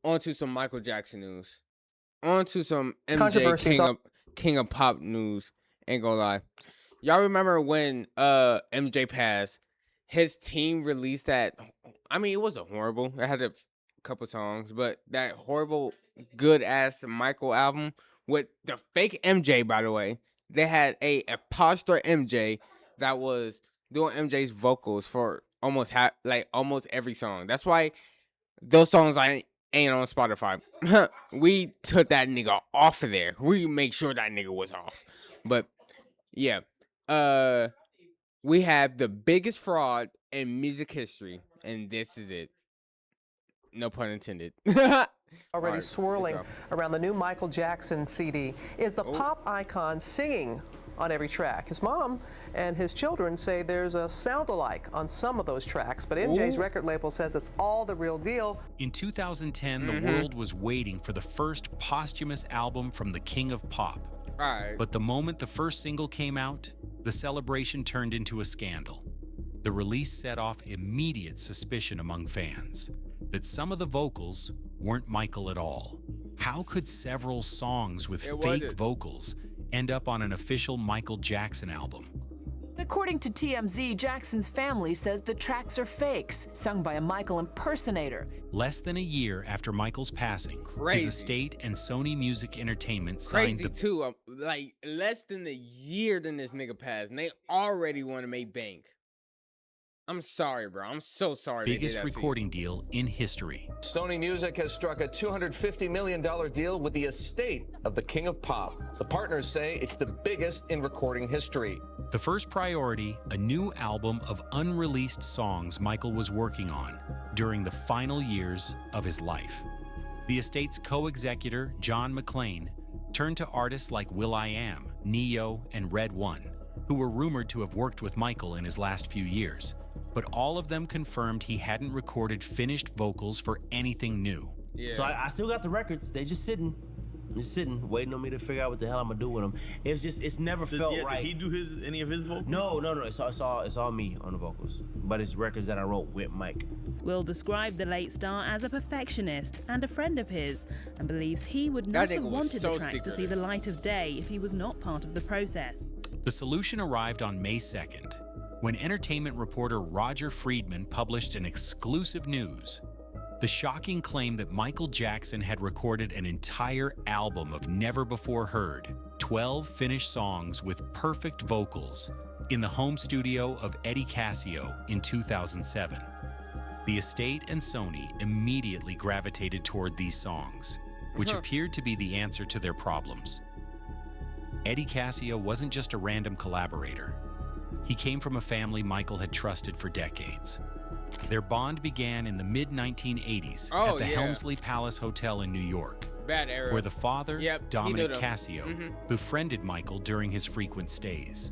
onto some Michael Jackson news. Onto some MJ Controversies King of Pop news. Ain't gonna lie. Y'all remember when MJ passed? His team released that. I mean, it wasn't horrible. It had a couple songs, but that horrible, good ass Michael album with the fake MJ. By the way, they had a imposter MJ that was doing MJ's vocals for almost almost every song. That's why those songs ain't on Spotify. We took that nigga off of there. We make sure that nigga was off. But yeah, we have the biggest fraud in music history, and this is it. No pun intended. already swirling around the new Michael Jackson CD. Is the pop icon singing on every track? His mom and his children say there's a sound-alike on some of those tracks, but MJ's record label says it's all the real deal. In 2010, the world was waiting for the first posthumous album from the King of Pop. But the moment the first single came out, the celebration turned into a scandal. The release set off immediate suspicion among fans that some of the vocals weren't Michael at all. How could several songs with fake vocals end up on an official Michael Jackson album? According to TMZ, Jackson's family says the tracks are fakes, sung by a Michael impersonator. Less than a year after Michael's passing, his estate and Sony Music Entertainment signed too. Like less than a year than this nigga passed, and they already want to make bank. I'm sorry, bro. I'm so sorry. Biggest recording deal in history. Sony Music has struck a $250 million deal with the estate of the King of Pop. The partners say it's the biggest in recording history. The first priority, a new album of unreleased songs Michael was working on during the final years of his life. The estate's co-executor, John McClain, turned to artists like will.i.am, Ne-Yo, and Red One, who were rumored to have worked with Michael in his last few years. But all of them confirmed he hadn't recorded finished vocals for anything new. So I still got the records. They just sitting, waiting on me to figure out what the hell I'm gonna do with them. It's never felt right. Did he do any of his vocals? No. It's all me on the vocals. But it's records that I wrote with Mike. Will described the late star as a perfectionist and a friend of his, and believes he would not have wanted the tracks to see the light of day if he was not part of the process. The solution arrived on May 2nd, when entertainment reporter Roger Friedman published an exclusive news. The shocking claim that Michael Jackson had recorded an entire album of never-before-heard, 12 finished songs with perfect vocals in the home studio of Eddie Cascio in 2007. The estate and Sony immediately gravitated toward these songs, which appeared to be the answer to their problems. Eddie Cascio wasn't just a random collaborator. He came from a family Michael had trusted for decades. Their bond began in the mid-1980s at the Helmsley Palace Hotel in New York, where the father, Dominic Cascio, befriended Michael during his frequent stays.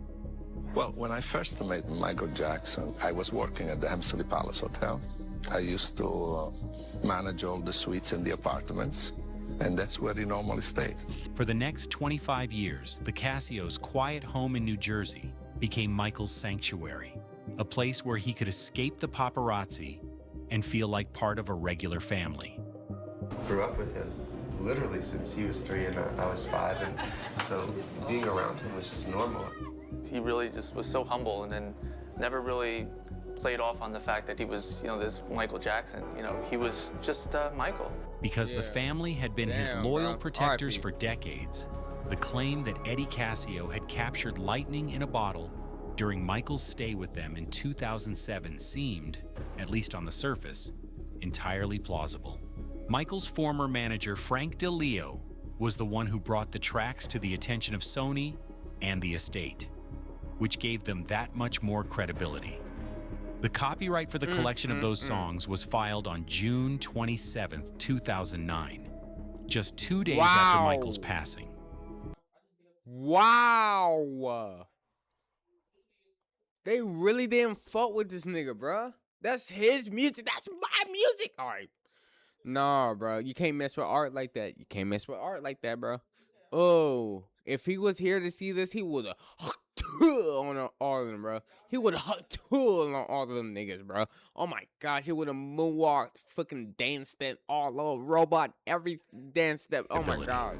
Well, when I first met Michael Jackson, I was working at the Helmsley Palace Hotel. I used to manage all the suites in the apartments, and that's where he normally stayed. For the next 25 years, the Cassios' quiet home in New Jersey became Michael's sanctuary, a place where he could escape the paparazzi and feel like part of a regular family. Grew up with him literally since he was 3 and I was 5, and so being around him was just normal. He really just was so humble, and then never really played off on the fact that he was, this Michael Jackson. He was just Michael. Because the family had been his loyal protectors for decades, the claim that Eddie Cascio had captured lightning in a bottle during Michael's stay with them in 2007 seemed, at least on the surface, entirely plausible. Michael's former manager, Frank DeLeo, was the one who brought the tracks to the attention of Sony and the estate, which gave them that much more credibility. The copyright for the collection of those songs was filed on June 27, 2009, just 2 days after Michael's passing. Wow. They really didn't fuck with this nigga, bro. That's his music. That's my music. All right. Nah, bro. You can't mess with art like that. Bro. Oh, if he was here to see this, he would have tool on all of them, bro. He would have tool on all of them niggas, bro. Oh my gosh, he would have moonwalked, fucking dance step, all over robot, every dance step. Oh my gosh.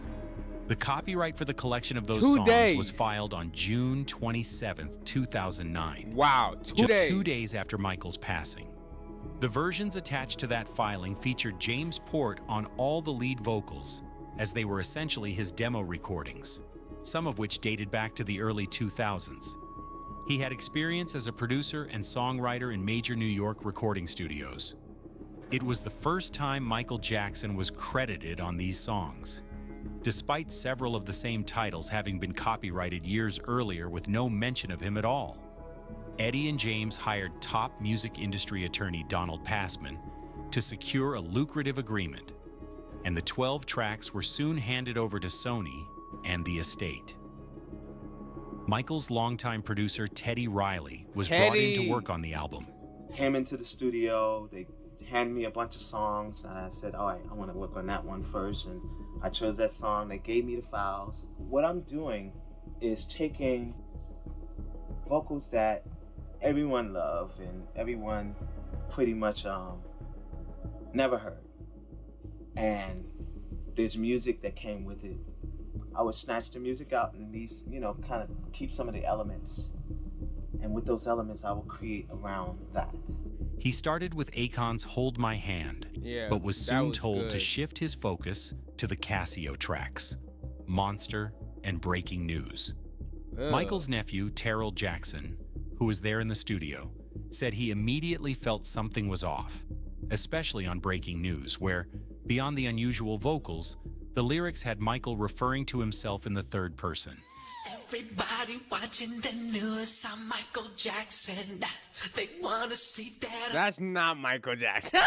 The copyright for the collection of those songs was filed on June 27th, 2009. Wow, just 2 days after Michael's passing. The versions attached to that filing featured James Port on all the lead vocals, as they were essentially his demo recordings, some of which dated back to the early 2000s. He had experience as a producer and songwriter in major New York recording studios. It was the first time Michael Jackson was credited on these songs, despite several of the same titles having been copyrighted years earlier with no mention of him at all. Eddie and James hired top music industry attorney Donald Passman to secure a lucrative agreement, and the 12 tracks were soon handed over to Sony and the estate. Michael's longtime producer Teddy Riley was brought in to work on the album. Came into the studio, they handed me a bunch of songs, and I said, all right, I want to work on that one first, and I chose that song. They gave me the files. What I'm doing is taking vocals that everyone loved and everyone pretty much never heard, and there's music that came with it. I would snatch the music out and leave, kind of keep some of the elements, and with those elements I will create around that. He started with Akon's Hold My Hand, but was soon told to shift his focus to the Casio tracks, Monster and Breaking News. Michael's nephew, Terrell Jackson, who was there in the studio, said he immediately felt something was off, especially on Breaking News, where, beyond the unusual vocals, the lyrics had Michael referring to himself in the third person. Everybody watching the news, I'm Michael Jackson. They want to see that. That's not Michael Jackson.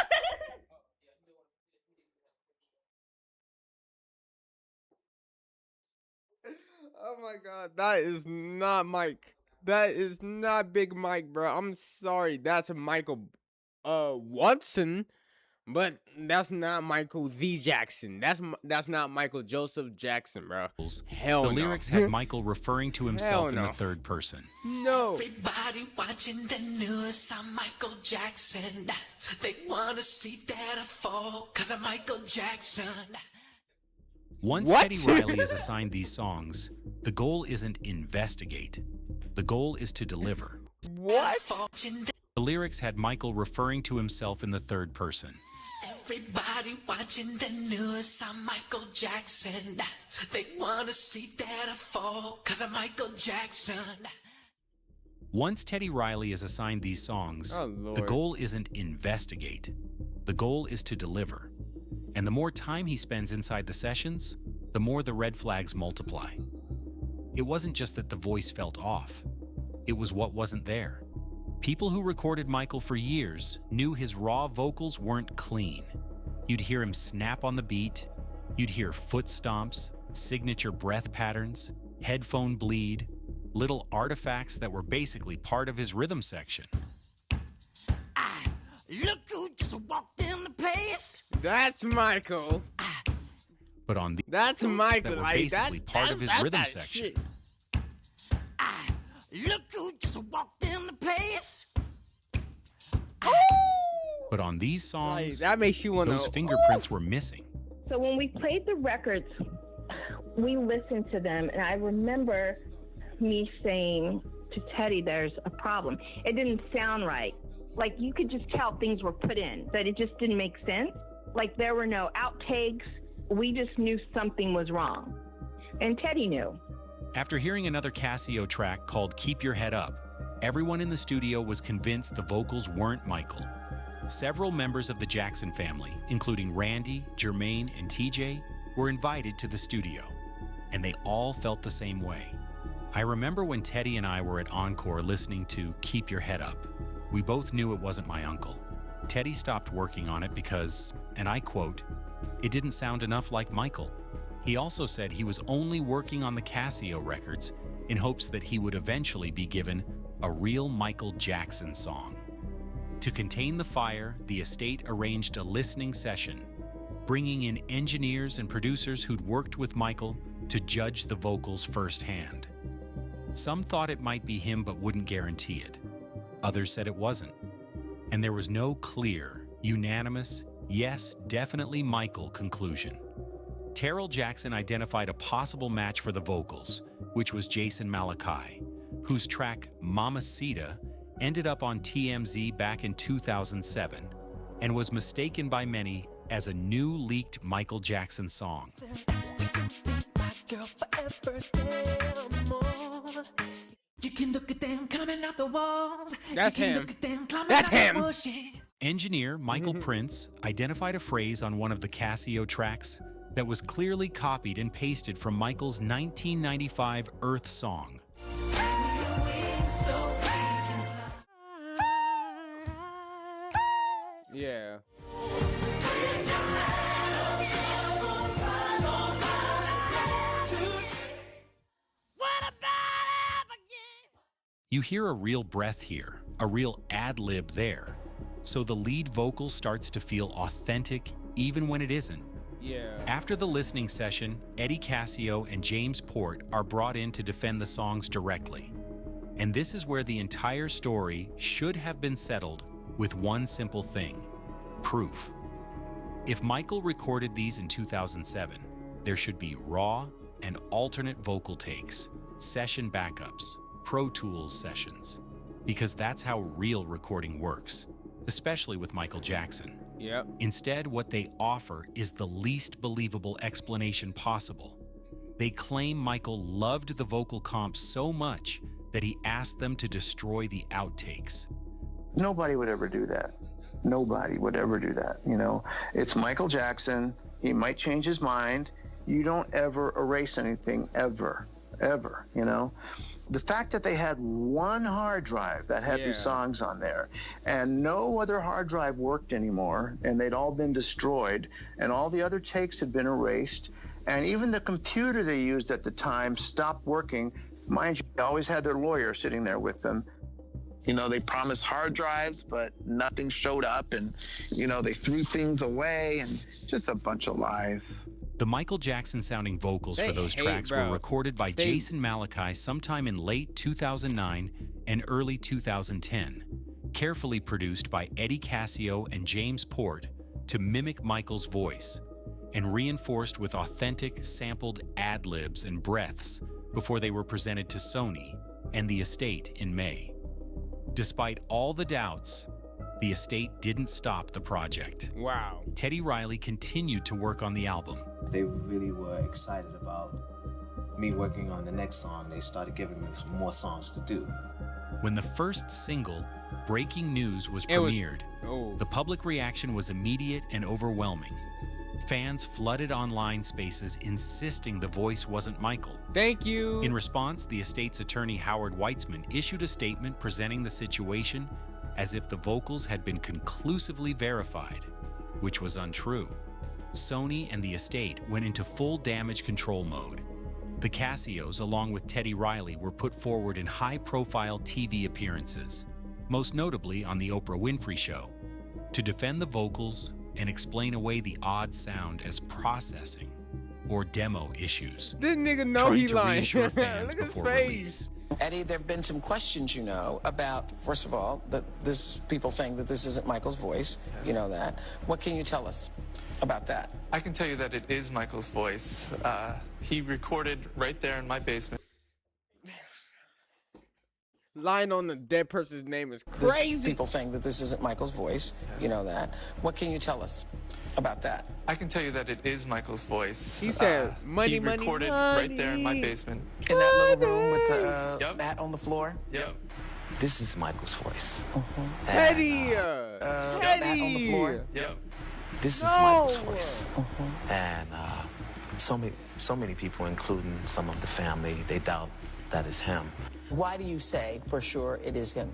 Oh my God, that is not Mike. That is not Big Mike, bro. I'm sorry, that's Michael Watson, but that's not Michael the Jackson. That's not Michael Joseph Jackson, bro. Hell no. The lyrics had Michael referring to himself in the third person. No. Everybody watching the news, I'm Michael Jackson. They want to see that I fall, 'cause I'm Michael Jackson. Once Teddy Riley is assigned these songs, the goal isn't investigate. The goal is to deliver. What? The lyrics had Michael referring to himself in the third person. Everybody watching the news, I'm Michael Jackson. They want to see that I fall, 'cause I'm Michael Jackson. Once Teddy Riley is assigned these songs, the goal isn't investigate. The goal is to deliver. And the more time he spends inside the sessions, the more the red flags multiply. It wasn't just that the voice felt off. It was what wasn't there. People who recorded Michael for years knew his raw vocals weren't clean. You'd hear him snap on the beat. You'd hear foot stomps, signature breath patterns, headphone bleed, little artifacts that were basically part of his rhythm section. Look who just walked in the place. That's Michael. But on the that's Michael, that were basically part of his rhythm section. Look who just walked in the place. But on these songs, that makes you want those fingerprints were missing. So when we played the records, we listened to them, and I remember me saying to Teddy, there's a problem. It didn't sound right. Like, you could just tell things were put in, that it just didn't make sense. Like, there were no outtakes. We just knew something was wrong. And Teddy knew. After hearing another Casio track called Keep Your Head Up, everyone in the studio was convinced the vocals weren't Michael. Several members of the Jackson family, including Randy, Jermaine, and TJ, were invited to the studio, and they all felt the same way. I remember when Teddy and I were at Encore listening to Keep Your Head Up. We both knew it wasn't my uncle. Teddy stopped working on it because, and I quote, "It didn't sound enough like Michael." He also said he was only working on the Casio records in hopes that he would eventually be given a real Michael Jackson song. To contain the fire, the estate arranged a listening session, bringing in engineers and producers who'd worked with Michael to judge the vocals firsthand. Some thought it might be him but wouldn't guarantee it. Others said it wasn't. And there was no clear, unanimous, yes, definitely Michael conclusion. Terrell Jackson identified a possible match for the vocals, which was Jason Malachi, whose track Mamacita ended up on TMZ back in 2007 and was mistaken by many as a new leaked Michael Jackson song. You can look at them coming out the walls. That's him. That's him. Engineer Michael Prince identified a phrase on one of the Casio tracks that was clearly copied and pasted from Michael's 1995 Earth song. Yeah. You hear a real breath here, a real ad-lib there. So the lead vocal starts to feel authentic even when it isn't. Yeah. After the listening session, Eddie Casio and James Port are brought in to defend the songs directly. And this is where the entire story should have been settled with one simple thing: proof. If Michael recorded these in 2007, there should be raw and alternate vocal takes, session backups, Pro Tools sessions, because that's how real recording works, especially with Michael Jackson. Yep. Instead, what they offer is the least believable explanation possible. They claim Michael loved the vocal comp so much that he asked them to destroy the outtakes. Nobody would ever do that. Nobody would ever do that, you know? It's Michael Jackson. He might change his mind. You don't ever erase anything, ever, you know? The fact that they had one hard drive that had these songs on there and no other hard drive worked anymore, and they'd all been destroyed, and all the other takes had been erased, and even the computer they used at the time stopped working. Mind you, they always had their lawyer sitting there with them. You know, they promised hard drives, but nothing showed up, and, you know, they threw things away, and just a bunch of lies. The Michael Jackson-sounding vocals for those tracks were recorded by Jason Malachi sometime in late 2009 and early 2010, carefully produced by Eddie Casio and James Port to mimic Michael's voice, and reinforced with authentic, sampled ad-libs and breaths before they were presented to Sony and the estate in May. Despite all the doubts, the estate didn't stop the project. Wow. Teddy Riley continued to work on the album. They really were excited about me working on the next song. They started giving me some more songs to do. When the first single, Breaking News, was premiered, the public reaction was immediate and overwhelming. Fans flooded online spaces insisting the voice wasn't Michael. Thank you. In response, the estate's attorney Howard Weitzman issued a statement presenting the situation as if the vocals had been conclusively verified, which was untrue. Sony and the estate went into full damage control mode. The Casios, along with Teddy Riley, were put forward in high-profile TV appearances, most notably on The Oprah Winfrey Show, to defend the vocals and explain away the odd sound as processing or demo issues. This nigga know he lying. Reassure fans Look at his before face. release. Eddie, there have been some questions, you know, about, first of all, that this people saying that this isn't Michael's voice. Yes. You know that. What can you tell us about that? I can tell you that it is Michael's voice. He recorded right there in my basement. Lying on the dead person's name is crazy. People saying that this isn't Michael's voice. Yes. You know that. What can you tell us about that? I can tell you that it is Michael's voice. He said, money, he money, recorded money. right there in my basement. In that little room with the mat on the floor? Yep. This is Michael's voice. Teddy! Teddy! Mat on the floor? Yep. This is Michael's voice. And so many people, including some of the family, they doubt that is him. Why do you say for sure it is him?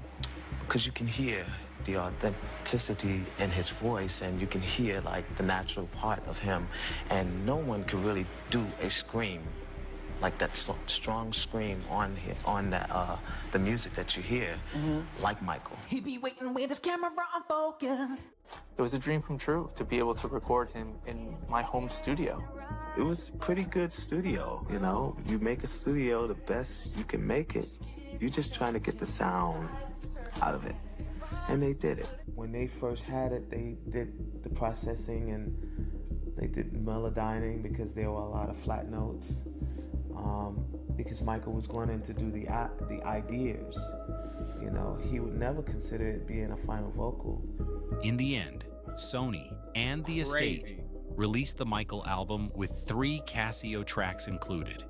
Because you can hear the authenticity in his voice, and you can hear like the natural part of him, and no one can really do a scream like that strong scream on the music that you hear, like Michael. He be waiting with his camera on focus. It was a dream come true to be able to record him in my home studio. was pretty good studio, you know? You make a studio the best you can make it. You're just trying to get the sound out of it. And they did it. When they first had it, they did the processing and they did melodyning because there were a lot of flat notes. Because Michael was going in to do the ideas. You know, he would never consider it being a final vocal. In the end, Sony and the estate released the Michael album with 3 Casio tracks included.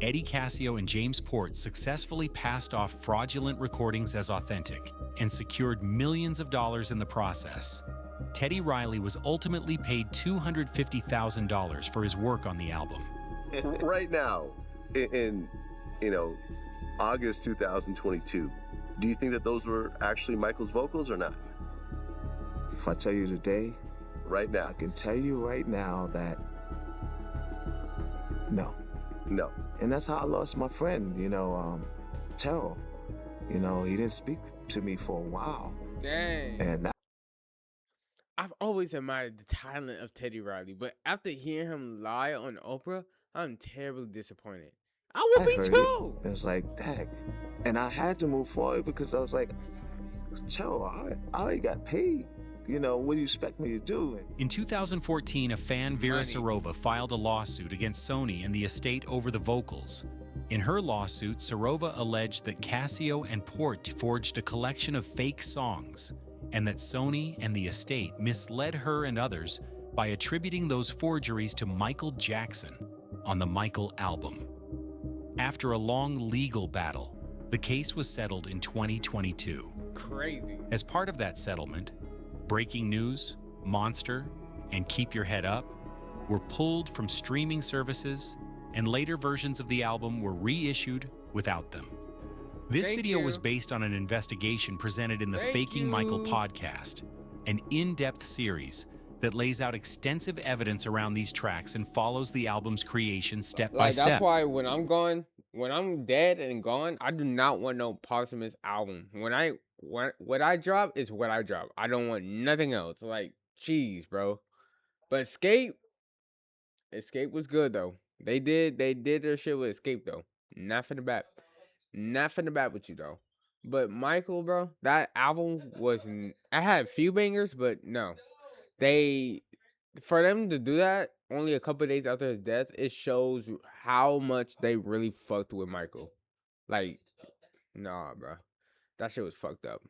Eddie Casio and James Port successfully passed off fraudulent recordings as authentic and secured millions of dollars in the process. Teddy Riley was ultimately paid $250,000 for his work on the album. Right now, in August 2022, do you think that those were actually Michael's vocals or not? If I tell you today, right now, I can tell you right now that no. No. And that's how I lost my friend, Terrell. He didn't speak to me for a while. Dang. And I've always admired the talent of Teddy Riley, but after hearing him lie on Oprah, I'm terribly disappointed. I would be too. It was like, dang. And I had to move forward because I was like, Terrell, I already got paid. What do you expect me to do? In 2014, a fan, Vera Sarova, filed a lawsuit against Sony and the estate over the vocals. In her lawsuit, Sarova alleged that Casio and Port forged a collection of fake songs, and that Sony and the estate misled her and others by attributing those forgeries to Michael Jackson on the Michael album. After a long legal battle, the case was settled in 2022. Crazy. As part of that settlement, Breaking News, Monster, and Keep Your Head Up were pulled from streaming services, and later versions of the album were reissued without them. This video was based on an investigation presented in the Faking Michael podcast, an in-depth series that lays out extensive evidence around these tracks and follows the album's creation step by step. That's why when I'm dead and gone, I do not want no posthumous album. What I drop is what I drop. I don't want nothing else. Like, jeez, bro. But Escape was good though. They did their shit with Escape though. Not finna bat with you though. But Michael, bro, that album I had a few bangers, but no. For them to do that only a couple of days after his death, it shows how much they really fucked with Michael. Like, nah, bro. That shit was fucked up.